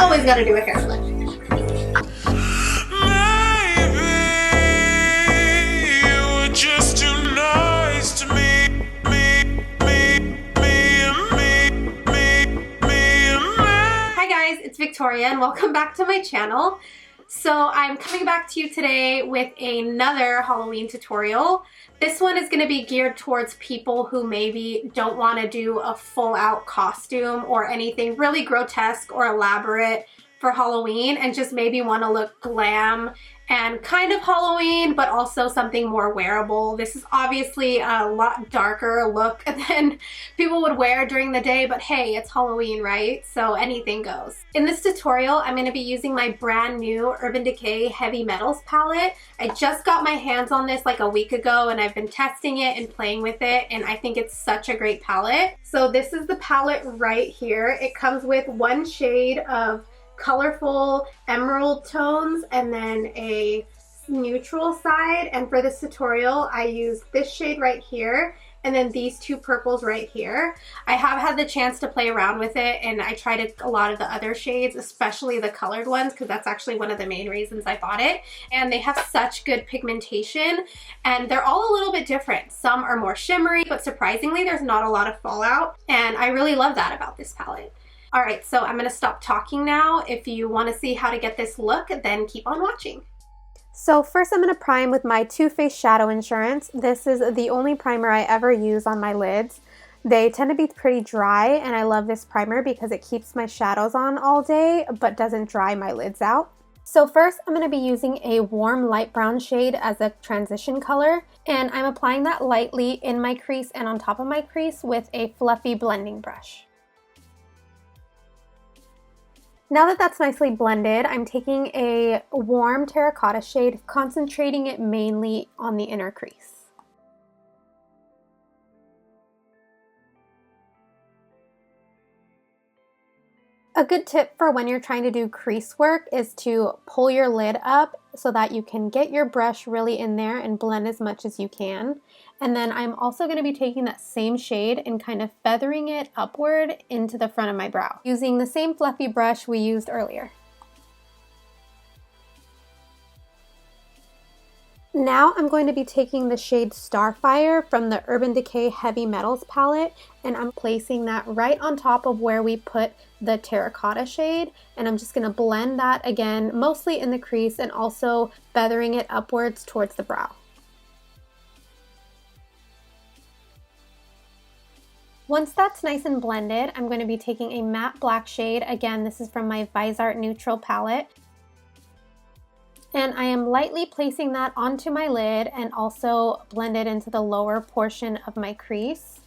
Always gotta do a hair flip. It's Victoria and welcome back to my channel. So I'm coming back to you today with another Halloween tutorial. This one is going to be geared towards people who maybe don't want to do a full out costume or anything really grotesque or elaborate for Halloween and just maybe want to look glam and kind of Halloween, but also something more wearable. This is obviously a lot darker look than people would wear during the day, but hey, it's Halloween, right? So anything goes. In this tutorial, I'm going to be using my brand new Urban Decay Heavy Metals palette. I just got my hands on this like a week ago and I've been testing it and playing with it, and I think it's such a great palette. So this is the palette right here. It comes with one shade of colorful emerald tones and then a neutral side, and for this tutorial I used this shade right here and then these two purples right here. I have had the chance to play around with it and I tried a lot of the other shades, especially the colored ones, because that's actually one of the main reasons I bought it, and they have such good pigmentation and they're all a little bit different. Some are more shimmery, but surprisingly there's not a lot of fallout, and I really love that about this palette. Alright, so I'm going to stop talking now. If you want to see how to get this look, then keep on watching. So first I'm going to prime with my Too Faced Shadow Insurance. This is the only primer I ever use on my lids. They tend to be pretty dry, and I love this primer because it keeps my shadows on all day but doesn't dry my lids out. So first I'm going to be using a warm light brown shade as a transition color, and I'm applying that lightly in my crease and on top of my crease with a fluffy blending brush. Now that that's nicely blended, I'm taking a warm terracotta shade, concentrating it mainly on the inner crease. A good tip for when you're trying to do crease work is to pull your lid up so that you can get your brush really in there and blend as much as you can. And then I'm also going to be taking that same shade and kind of feathering it upward into the front of my brow, using the same fluffy brush we used earlier. Now I'm going to be taking the shade Starfire from the Urban Decay Heavy Metals palette, and I'm placing that right on top of where we put the terracotta shade, and I'm just going to blend that again, mostly in the crease, and also feathering it upwards towards the brow. Once that's nice and blended, I'm going to be taking a matte black shade. Again, this is from my ViseArt Neutral palette. And I am lightly placing that onto my lid and also blend it into the lower portion of my crease.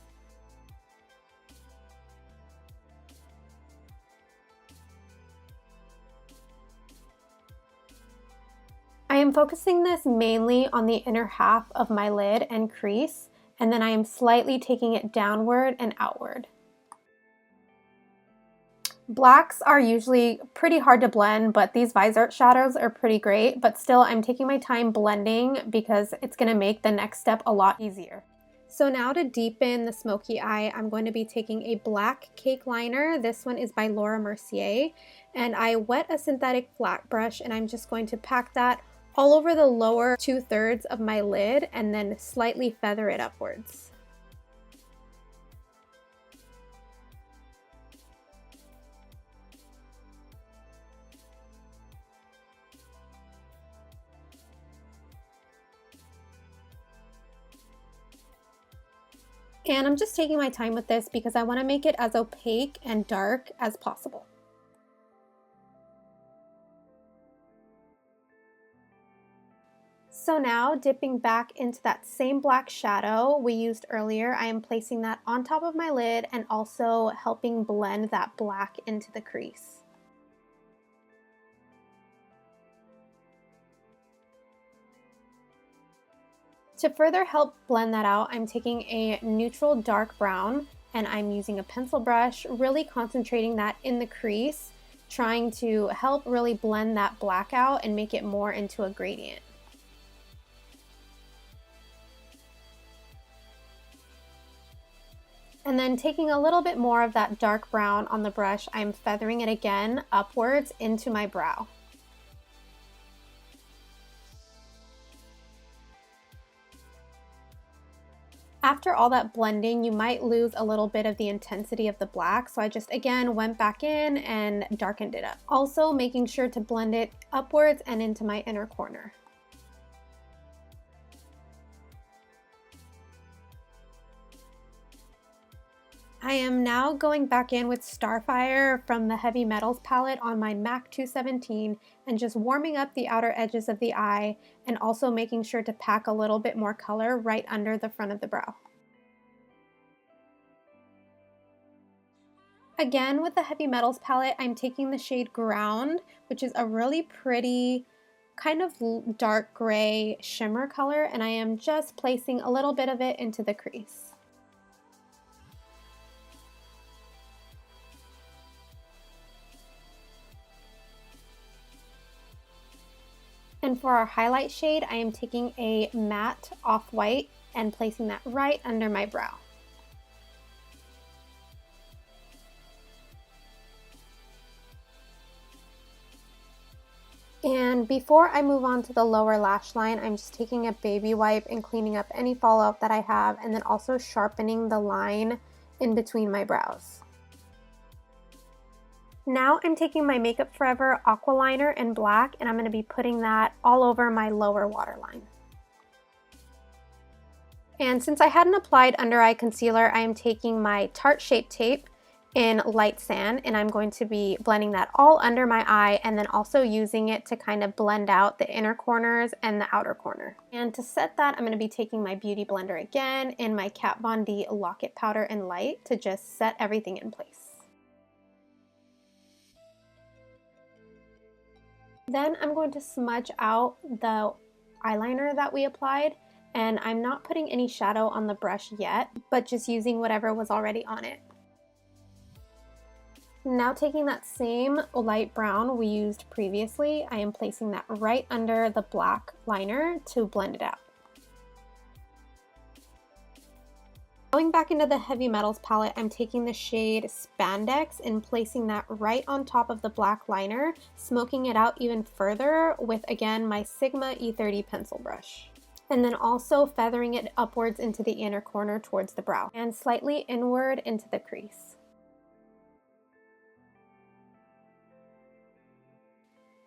I am focusing this mainly on the inner half of my lid and crease, and then I am slightly taking it downward and outward. Blacks are usually pretty hard to blend, but these ViseArt shadows are pretty great, but still I'm taking my time blending because it's going to make the next step a lot easier. So now to deepen the smoky eye, I'm going to be taking a black cake liner. This one is by Mercier, and I wet a synthetic flat brush and I'm just going to pack that all over the lower 2/3 of my lid and then slightly feather it upwards. And I'm just taking my time with this because I want to make it as opaque and dark as possible. So now, dipping back into that same black shadow we used earlier, I am placing that on top of my lid and also helping blend that black into the crease. To further help blend that out, I'm taking a neutral dark brown and I'm using a pencil brush, really concentrating that in the crease, trying to help really blend that black out and make it more into a gradient. And then taking a little bit more of that dark brown on the brush, I'm feathering it again upwards into my brow. After all that blending, you might lose a little bit of the intensity of the black, so I just again went back in and darkened it up. Also making sure to blend it upwards and into my inner corner. I am now going back in with Starfire from the Heavy Metals palette on my MAC 217 and just warming up the outer edges of the eye and also making sure to pack a little bit more color right under the front of the brow. Again, with the Heavy Metals palette, I'm taking the shade Ground, which is a really pretty kind of dark gray shimmer color, and I am just placing a little bit of it into the crease. And for our highlight shade, I am taking a matte off-white and placing that right under my brow. And before I move on to the lower lash line, I'm just taking a baby wipe and cleaning up any fallout that I have, and then also sharpening the line in between my brows. Now I'm taking my Makeup Forever Aqua liner in black, and I'm going to be putting that all over my lower waterline. And since I hadn't applied under eye concealer, I am taking my Tarte Shape Tape in Light Sand, and I'm going to be blending that all under my eye and then also using it to kind of blend out the inner corners and the outer corner. And to set that, I'm going to be taking my Beauty Blender again in my Kat Von D Lock-It Powder in Light to just set everything in place. Then I'm going to smudge out the eyeliner that we applied, and I'm not putting any shadow on the brush yet, but just using whatever was already on it. Now taking that same light brown we used previously, I am placing that right under the black liner to blend it out. Going back into the Heavy Metals palette, I'm taking the shade Spandex and placing that right on top of the black liner, smoking it out even further with, again, my Sigma E30 pencil brush. And then also feathering it upwards into the inner corner towards the brow and slightly inward into the crease.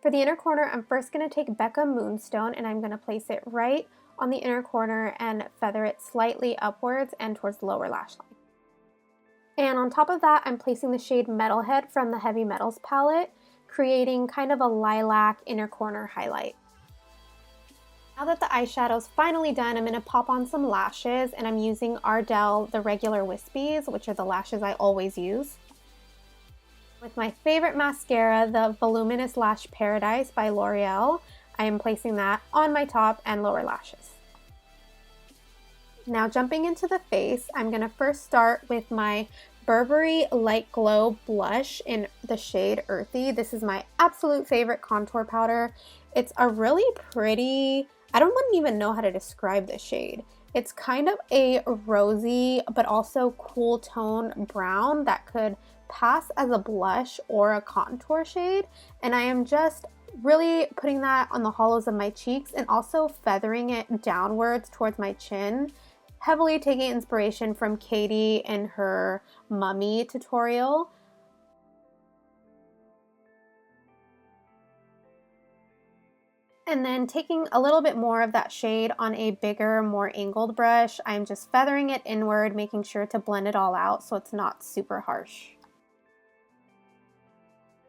For the inner corner, I'm first going to take Becca Moonstone and I'm going to place it right on the inner corner and feather it slightly upwards and towards the lower lash line. And on top of that, I'm placing the shade Metalhead from the Heavy Metals palette, creating kind of a lilac inner corner highlight. Now that the eyeshadow's finally done, I'm going to pop on some lashes, and I'm using Ardell, the regular Wispies, which are the lashes I always use. With my favorite mascara, the Voluminous Lash Paradise by L'Oreal, I am placing that on my top and lower lashes. Now jumping into the face, I'm going to first start with my Burberry Light Glow blush in the shade Earthy. This is my absolute favorite contour powder. It's a really pretty, wouldn't even know how to describe this shade. It's kind of a rosy but also cool tone brown that could pass as a blush or a contour shade, and I am just really putting that on the hollows of my cheeks and also feathering it downwards towards my chin, heavily taking inspiration from Katie in her mummy tutorial. And then taking a little bit more of that shade on a bigger, more angled brush, I'm just feathering it inward, making sure to blend it all out so it's not super harsh.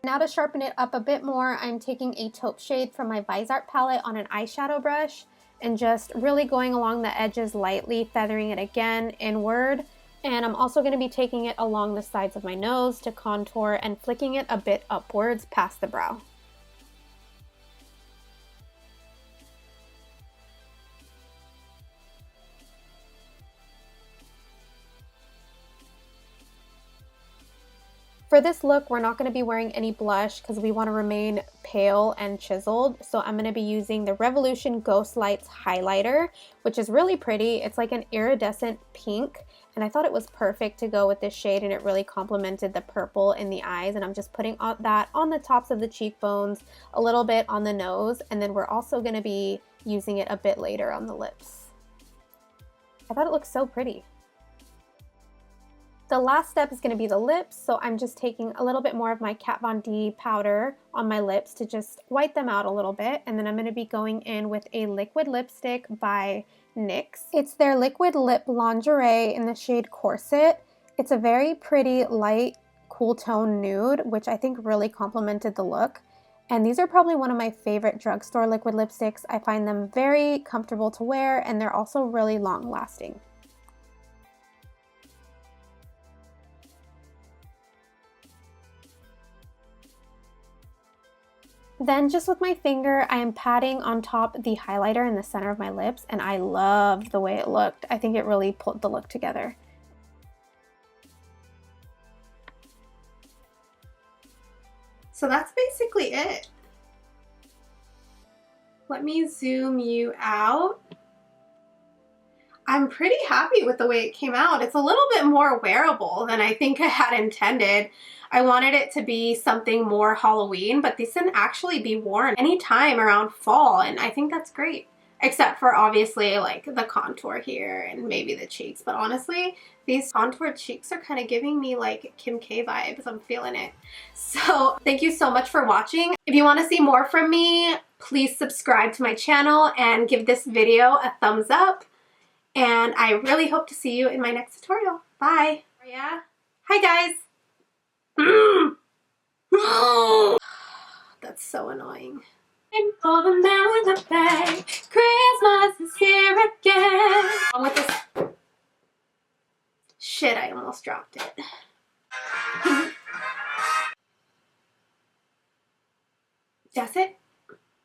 Now to sharpen it up a bit more, I'm taking a taupe shade from my ViseArt palette on an eyeshadow brush and just really going along the edges lightly, feathering it again inward. And I'm also going to be taking it along the sides of my nose to contour and flicking it a bit upwards past the brow. For For this look, we're not going to be wearing any blush because we want to remain pale and chiseled. So I'm going to be using the Revolution Ghost Lights highlighter, which is really pretty. It's like an iridescent pink, and I thought it was perfect to go with this shade, and it really complemented the purple in the eyes. And I'm just putting that on the tops of the cheekbones, a little bit on the nose, and then we're also going to be using it a bit later on the lips. I thought it looked so pretty. The last step is going to be the lips, so I'm just taking a little bit more of my Kat Von D powder on my lips to just white them out a little bit, and then I'm going to be going in with a liquid lipstick by NYX. It's their Liquid Lip Lingerie in the shade Corset. It's a very pretty, light, cool tone nude, which I think really complemented the look. And these are probably one of my favorite drugstore liquid lipsticks. I find them very comfortable to wear, and they're also really long lasting. Then just with my finger, I am patting on top the highlighter in the center of my lips, and I loved the way it looked. I think it really pulled the look together. So that's basically it. Let me zoom you out. I'm pretty happy with the way it came out. It's a little bit more wearable than I think I had intended. I wanted it to be something more Halloween, but these can actually be worn anytime around fall, and I think that's great. Except for obviously like the contour here and maybe the cheeks, but honestly, these contoured cheeks are kind of giving me like Kim K vibes. I'm feeling it. So thank you so much for watching. If you want to see more from me, please subscribe to my channel and give this video a thumbs up. And I really hope to see you in my next tutorial. Bye. Yeah. Hi guys. That's so annoying. For the man with the bag, Christmas is here again. On with this. Shit, I almost dropped it. That's it.